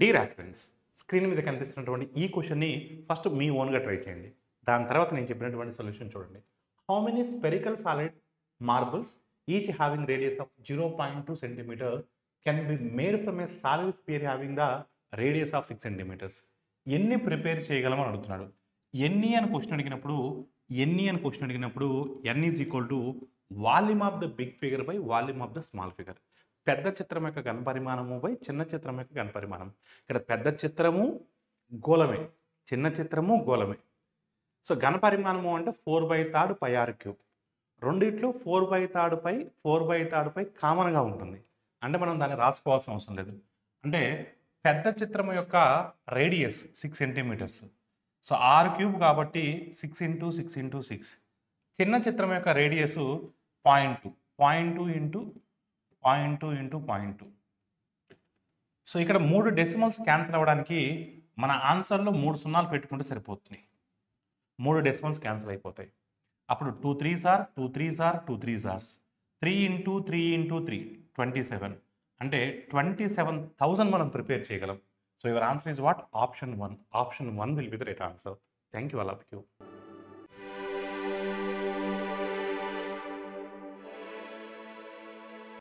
Dear aspirants, screen మీద కనిపిస్తున్నటువంటి ఈ క్వశ్చన్ని ఫస్ట్ మీ ఓన్గా ట్రై చేయండి. దాని తర్వాత నేను చెప్పినటువంటి సొల్యూషన్ చూడండి. How many spherical solid marbles each having radius of 0.2 centimetre can be made from a solid sphere having the radius of 6 centimetres? ఎన్ని ప్రిపేర్ చేయగలమని అడుగుతున్నాడు. ఎన్ని అని క్వశ్చన్ అడిగినప్పుడు n is equal to volume of the big figure by volume of the small figure. పెద్ద చిత్రం యొక్క ఘనపరిమాణము by చిన్న చిత్రం యొక్క ఘనపరిమాణం. ఇక్కడ పెద్ద చిత్రము గోళమే, చిన్న చిత్రము గోళమే. సో ఘనపరిమాణము అంటే 4/3 పై ఆర్ క్యూబ్. రెండిట్లో 4/3 పై కామన్గా ఉంటుంది. అంటే మనం దాన్ని రాసుకోవాల్సిన అవసరం లేదు. అంటే పెద్ద చిత్రం యొక్క radius 6 centimetres. So r cube కాబట్టి 6 × 6 × 6. చిన్న చిత్రం యొక్క రేడియస్ 0.2 × 0.2. సో ఇక్కడ 3 డెసిమల్స్ క్యాన్సిల్ అవ్వడానికి మన ఆన్సర్లో 3 సున్నాలు పెట్టుకుంటే సరిపోతుంది. 3 డెసిమల్స్ క్యాన్సిల్ అయిపోతాయి. అప్పుడు 2 3s are 2 3s are 2 3s are 3 × 3 × 3 27. అంటే 27,000 మనం ప్రిపేర్ చేయగలం. So your answer is what? Option 1. Option 1 will be the right answer. Thank you all of you.